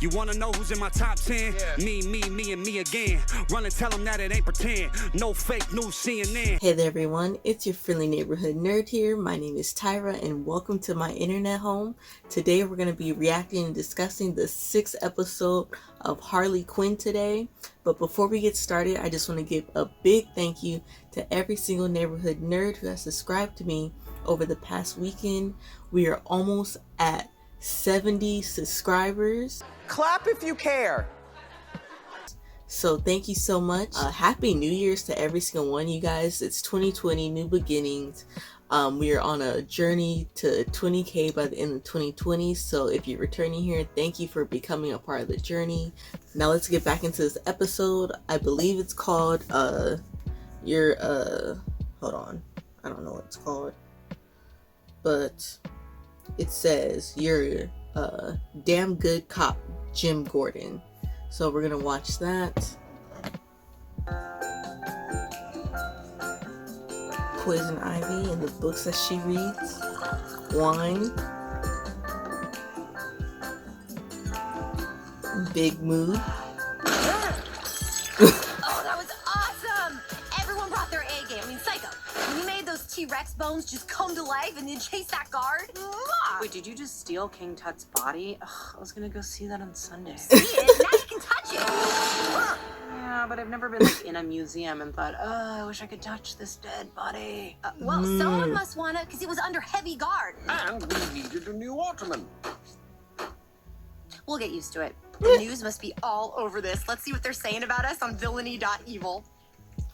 You wanna know who's in my top 10? Yeah. Me, and me again. Run and tell them that it ain't pretend. No fake news CNN. Hey there everyone, it's your friendly neighborhood nerd here. My name is Tyra and welcome to my internet home. Today we're going to be reacting and discussing the 6th episode of Harley Quinn today. But before we get started, I just want to give a big thank you to every single neighborhood nerd who has subscribed to me over the past weekend. We are almost at 70 subscribers. Clap if you care. So thank you so much. Happy New Year's to every single one of you guys. It's 2020, new beginnings. We are on a journey to 20K by the end of 2020. So if you're returning here, thank you for becoming a part of the journey. Now let's get back into this episode. I believe it's called, hold on. I don't know what it's called. But it says, you're a damn good cop, Jim Gordon. So we're gonna watch that. Poison Ivy and the books that she reads. Wine. Big mood. Oh, that was awesome! Everyone brought their A game. I mean, Psycho. When you made those T-Rex bones just come to life and then chase that guard. Wait, did you just steal King Tut's body? Ugh, I was gonna go see that on Sunday. See it? Now you can touch it. Yeah, but I've never been like in a museum and thought, oh, I wish I could touch this dead body. Well, someone must wanna, because it was under heavy guard. And we needed a new Ottoman. We'll get used to it. The news must be all over this. Let's see what they're saying about us on villainy.evil.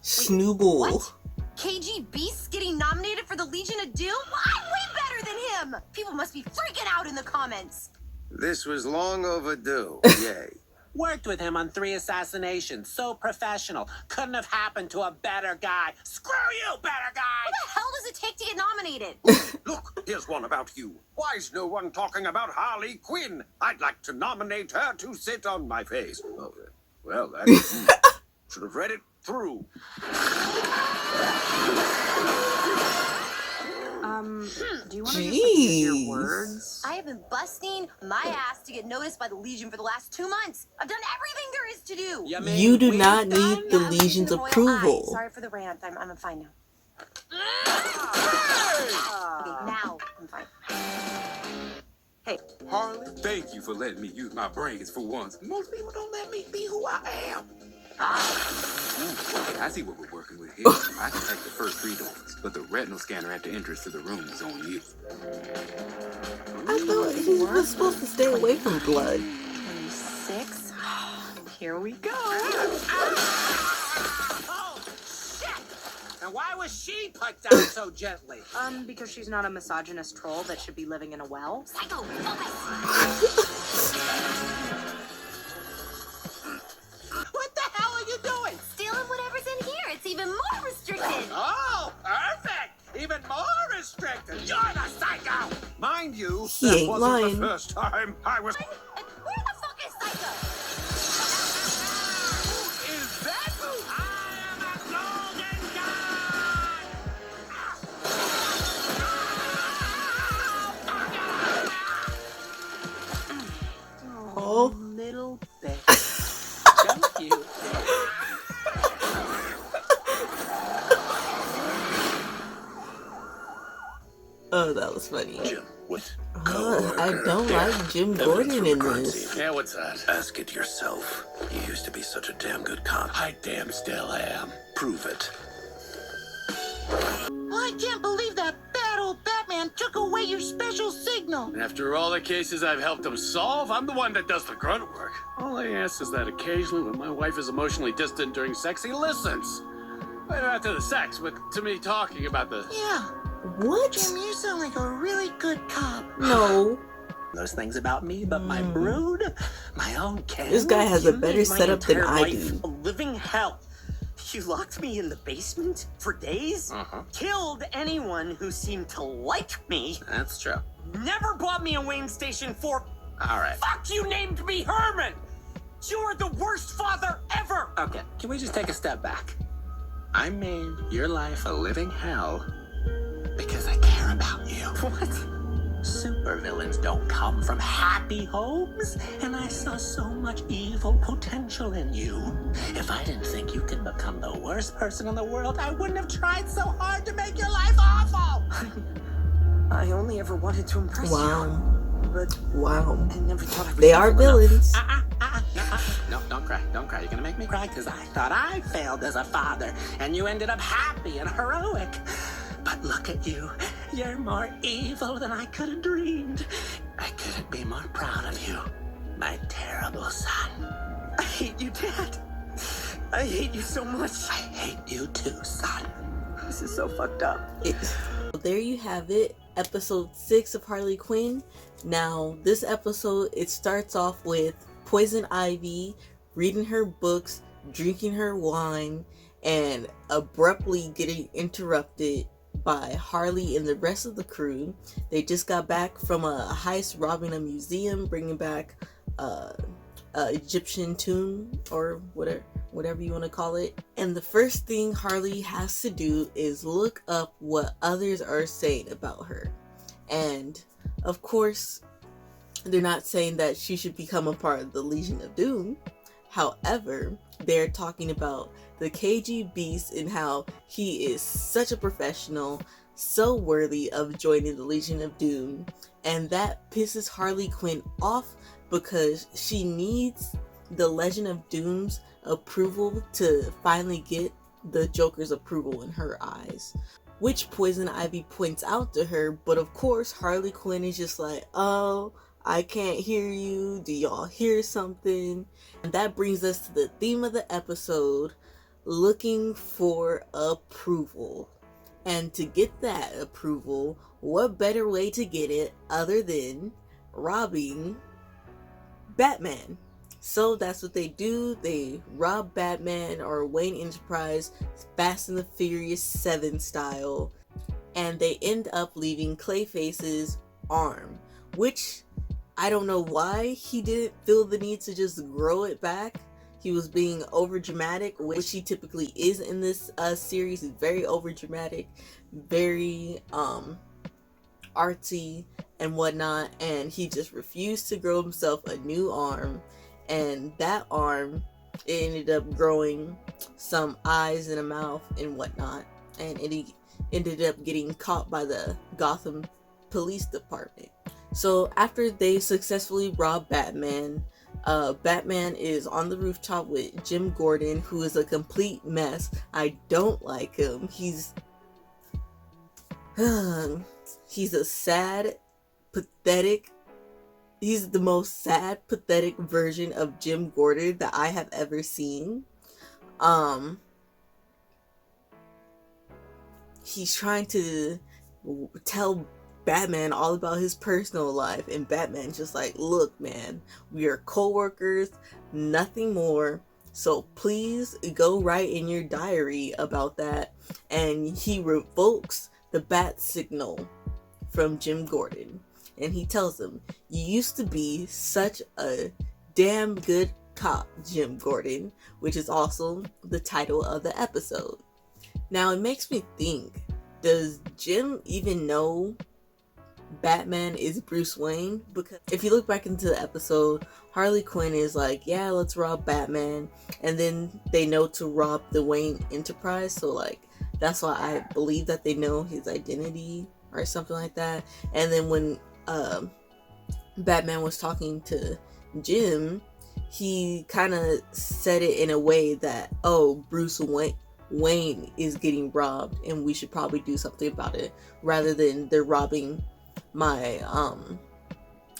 Snooble. What? KG Beast's getting nominated for the Legion of Doom? I'm way better than him! People must be freaking out in the comments. This was long overdue. Yay. Worked with him on 3 assassinations. So professional. Couldn't have happened to a better guy. Screw you, better guy! What the hell does it take to get nominated? Look, here's one about you. Why's no one talking about Harley Quinn? I'd like to nominate her to sit on my face. Oh, well, that should have read it through. Do you want to just use your words? I have been busting my ass to get noticed by the Legion for the last 2 months. I've done everything there is to do. You do not need the Legion's approval. Sorry for the rant. I'm fine now. Okay, now I'm fine. Hey, Harley, thank you for letting me use my brains for once. Most people don't let me be who I am. Ooh, I see what we're working with here. I can take the first 3 doors, but the retinal scanner at the entrance to the room is on you. I thought he was supposed to stay away from blood. 26. Here we go. Oh, shit! And why was she put down so gently? Because she's not a misogynist troll that should be living in a well. Psycho, focus! What the hell are you doing? Stealing whatever's in here. It's even more restricted. Oh, perfect! Even more restricted. You're the psycho! Mind you, He that ain't wasn't lying. the first time I was... Where the fuck is Psycho? Who is that? I am a golden god! Oh. Little bitch. So cute. Oh, that was funny. Jim, what? I don't like Jim Gordon in this. Yeah, what's that? Ask it yourself. You used to be such a damn good cop. I damn still am. Prove it. I can't believe that bad old Batman took away your special signal. After all the cases I've helped him solve, I'm the one that does the grunt work. All I ask is that occasionally when my wife is emotionally distant during sex, he listens. Right after the sex, but to me talking about the... Yeah, What? Jim, you sound like a really good cop. No. Those things about me, but my brood, my own cat. This guy has a better setup than I do. A living hell. You locked me in the basement for days? Killed anyone who seemed to like me. That's true. Never bought me a Wayne Station 4. All right. Fuck, you named me Herman! You're the worst father ever! Okay, can we just take a step back? I made your life a living hell because I care about you. What? Supervillains don't come from happy homes, and I saw so much evil potential in you. If I didn't think you could become the worst person in the world, I wouldn't have tried so hard to make your life awful. I only ever wanted to impress Wow. you. But Wow. I never thought I was They are evil enough. villains. No, don't cry. Don't cry. You're gonna make me cry because I thought I failed as a father, and you ended up happy and heroic. But look at you. You're more evil than I could have dreamed. I couldn't be more proud of you, my terrible son. I hate you, Dad. I hate you so much. I hate you too, son. This is so fucked up. There you have it, episode 6 of Harley Quinn. Now, this episode, it starts off with Poison Ivy reading her books, drinking her wine, and abruptly getting interrupted by Harley and the rest of the crew. They just got back from a heist robbing a museum, bringing back a Egyptian tomb or whatever you want to call it. And the first thing Harley has to do is look up what others are saying about her. And of course, they're not saying that she should become a part of the Legion of Doom. However, they're talking about the KG Beast and how he is such a professional, so worthy of joining the Legion of Doom. And that pisses Harley Quinn off because she needs the Legion of Doom's approval to finally get the Joker's approval in her eyes, which Poison Ivy points out to her. But of course, Harley Quinn is just like, oh, I can't hear you. Do y'all hear something? And that brings us to the theme of the episode, looking for approval. And to get that approval, what better way to get it other than robbing Batman? So that's what they do. They rob Batman or Wayne Enterprise, Fast and the Furious 7 style, and they end up leaving Clayface's arm, which I don't know why he didn't feel the need to just grow it back. He was being over dramatic, which he typically is in this series. He's very over dramatic, very artsy and whatnot, and he just refused to grow himself a new arm. And that arm, it ended up growing some eyes and a mouth and whatnot, and it ended up getting caught by the Gotham Police Department. So after they successfully rob Batman, Batman is on the rooftop with Jim Gordon, who is a complete mess. I don't like him. He's a sad, pathetic. He's the most sad, pathetic version of Jim Gordon that I have ever seen. He's trying to tell Batman all about his personal life, and Batman's just like, look man, we are co-workers, nothing more, so please go write in your diary about that. And he revokes the bat signal from Jim Gordon, and he tells him, you used to be such a damn good cop, Jim Gordon, which is also the title of the episode. Now it makes me think, does Jim even know Batman is Bruce Wayne? Because if you look back into the episode, Harley Quinn is like, yeah, let's rob Batman, and then they know to rob the Wayne Enterprise, so like that's why I believe that they know his identity or something like that. And then when Batman was talking to Jim, he kind of said it in a way that, oh, Bruce Wayne is getting robbed and we should probably do something about it, rather than they're robbing my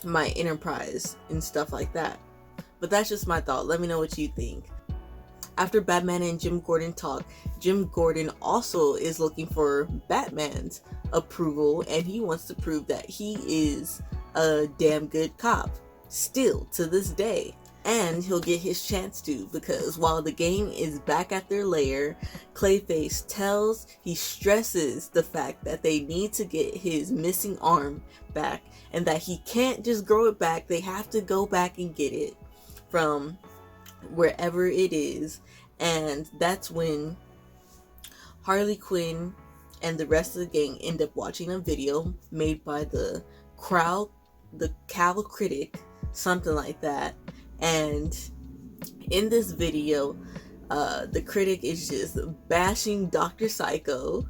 my Enterprise and stuff like that. But that's just my thought. Let me know what you think. After Batman and Jim Gordon talk, Jim Gordon also is looking for Batman's approval, and he wants to prove that he is a damn good cop still to this day. And he'll get his chance to, because while the gang is back at their lair, Clayface he stresses the fact that they need to get his missing arm back, and that he can't just grow it back. They have to go back and get it from wherever it is. And that's when Harley Quinn and the rest of the gang end up watching a video made by the cow critic, something like that. And in this video, the critic is just bashing Dr.psycho.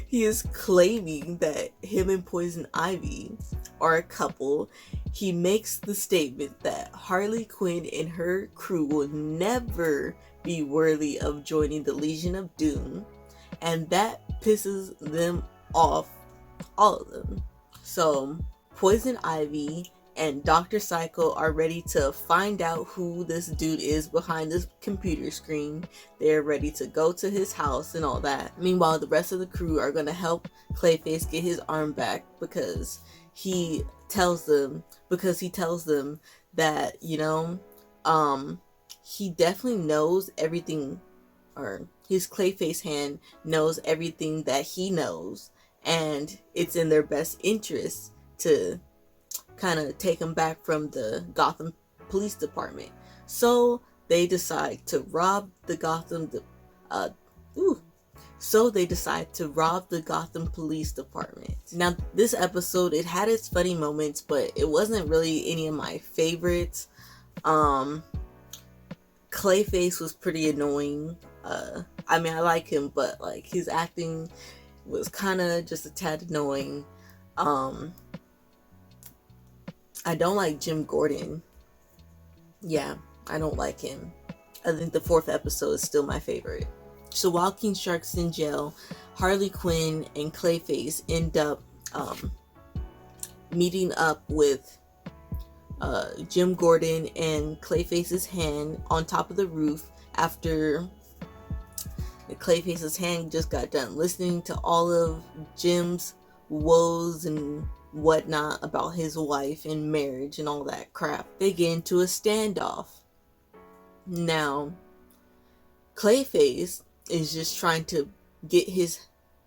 He is claiming that him and Poison Ivy are a couple. He makes the statement that Harley Quinn and her crew will never be worthy of joining the Legion of Doom, and that pisses them off, all of them. So Poison Ivy and Dr.psycho are ready to find out who this dude is behind this computer screen. They're ready to go to his house and all that. Meanwhile, the rest of the crew are going to help Clayface get his arm back because he tells them that, you know, he definitely knows everything, or his Clayface hand knows everything that he knows, and it's in their best interest to kind of take him back from the Gotham Police Department. So they decide to rob the Gotham Police Department. Now, this episode, it had its funny moments, but it wasn't really any of my favorites. Clayface was pretty annoying. I mean, I like him, but like his acting was kind of just a tad annoying. I don't like Jim Gordon. Yeah, I don't like him. I think the 4th episode is still my favorite. So while King Shark's in jail, Harley Quinn and Clayface end up meeting up with Jim Gordon and Clayface's hand on top of the roof after Clayface's hand just got done listening to all of Jim's woes and whatnot about his wife and marriage and all that crap. They get into a standoff. Now, Clayface is just trying to get his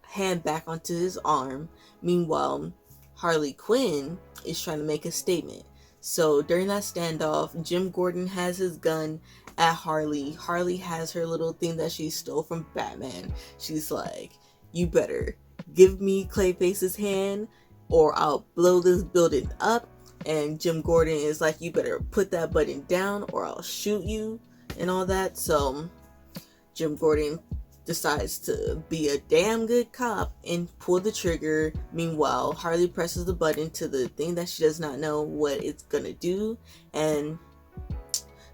hand back onto his arm. Meanwhile, Harley Quinn is trying to make a statement. So during that standoff, Jim Gordon has his gun at Harley. Harley has her little thing that she stole from Batman. She's like, you better give me Clayface's hand or I'll blow this building up. And Jim Gordon is like, you better put that button down or I'll shoot you and all that. So Jim Gordon decides to be a damn good cop and pull the trigger. Meanwhile, Harley presses the button to the thing that she does not know what it's gonna do, and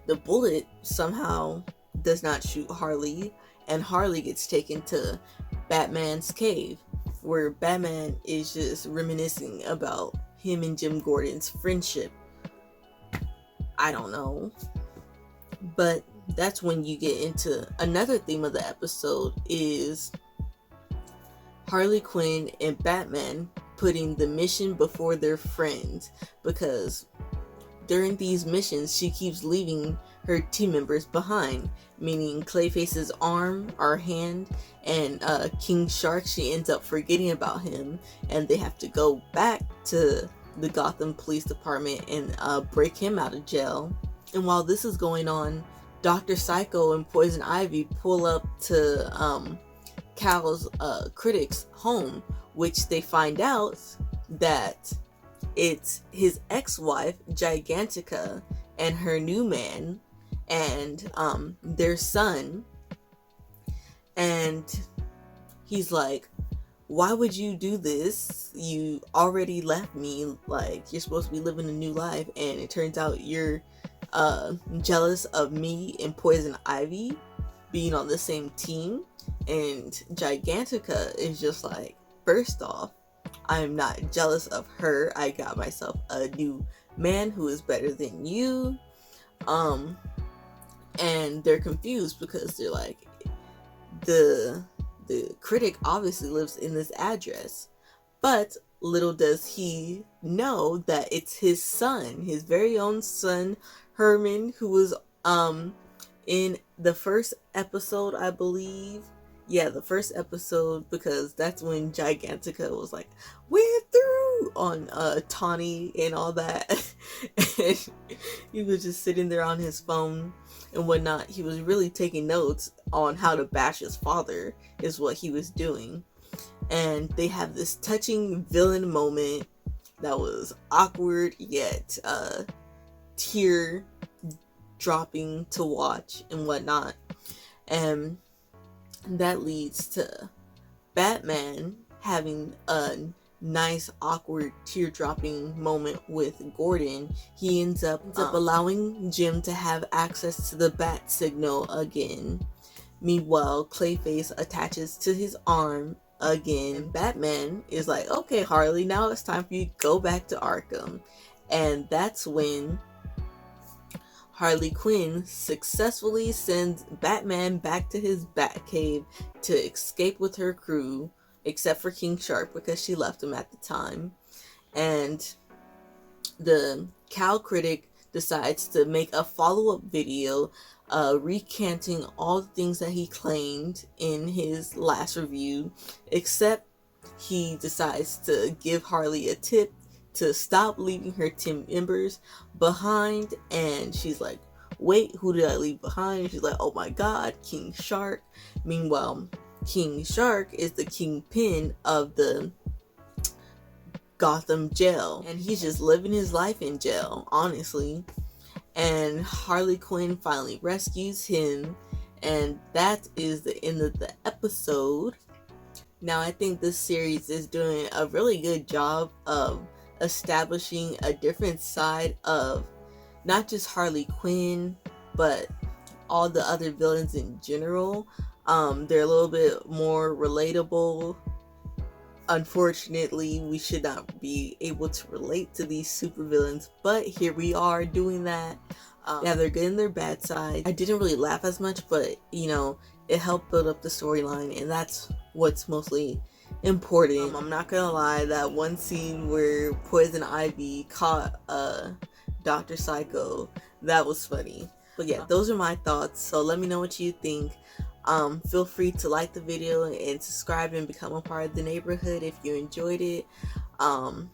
the bullet somehow does not shoot Harley, and Harley gets taken to Batman's cave, where Batman is just reminiscing about him and Jim Gordon's friendship. I don't know. But that's when you get into another theme of the episode, is Harley Quinn and Batman putting the mission before their friends, because during these missions she keeps leaving her team members behind, meaning Clayface's arm or hand, and King Shark, she ends up forgetting about him and they have to go back to the Gotham Police Department and break him out of jail. And while this is going on, Dr.psycho and Poison Ivy pull up to Cal's critic's home, which they find out that it's his ex-wife Gigantica and her new man and their son. And he's like, why would you do this? You already left me. Like, you're supposed to be living a new life, and it turns out you're jealous of me and Poison Ivy being on the same team. And Gigantica is just like, first off, I'm not jealous of her. I got myself a new man who is better than you. And they're confused because they're like, the critic obviously lives in this address, but little does he know that it's his son, his very own son, Herman, who was in the first episode, I believe. Yeah, the first episode, because that's when Gigantica was like, we're through on Tawny and all that. And he was just sitting there on his phone and whatnot. He was really taking notes on how to bash his father, is what he was doing. And they have this touching villain moment that was awkward yet tear dropping to watch and whatnot. And that leads to Batman having a nice awkward tear-dropping moment with Gordon. He ends up allowing Jim to have access to the bat signal again. Meanwhile, Clayface attaches to his arm again. Batman is like, okay, Harley, now it's time for you to go back to Arkham. And that's when Harley Quinn successfully sends Batman back to his Batcave to escape with her crew, except for King Shark because she left him at the time. And the Cow Critic decides to make a follow-up video recanting all the things that he claimed in his last review, except he decides to give Harley a tip to stop leaving her team members behind. And she's like, wait, who did I leave behind? And she's like, oh my god, King Shark. Meanwhile, King Shark is the kingpin of the Gotham jail, and he's just living his life in jail, honestly. And Harley Quinn finally rescues him, and that is the end of the episode. Now, I think this series is doing a really good job of establishing a different side of not just Harley Quinn, but all the other villains in general. They're a little bit more relatable. Unfortunately, we should not be able to relate to these supervillains, but here we are doing that. They have their good and their bad side. I didn't really laugh as much, but you know, it helped build up the storyline, and that's what's mostly important. I'm not gonna lie, that one scene where Poison Ivy caught Dr.psycho, that was funny. But yeah, those are my thoughts, so let me know what you think. Feel free to like the video and subscribe and become a part of the neighborhood if you enjoyed it. I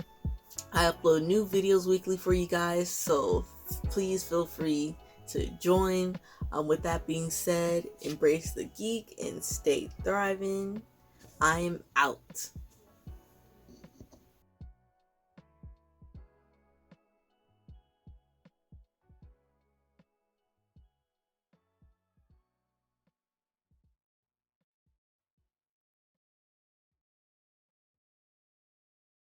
upload new videos weekly for you guys, so please feel free to join. With that being said, embrace the geek and stay thriving. I am out.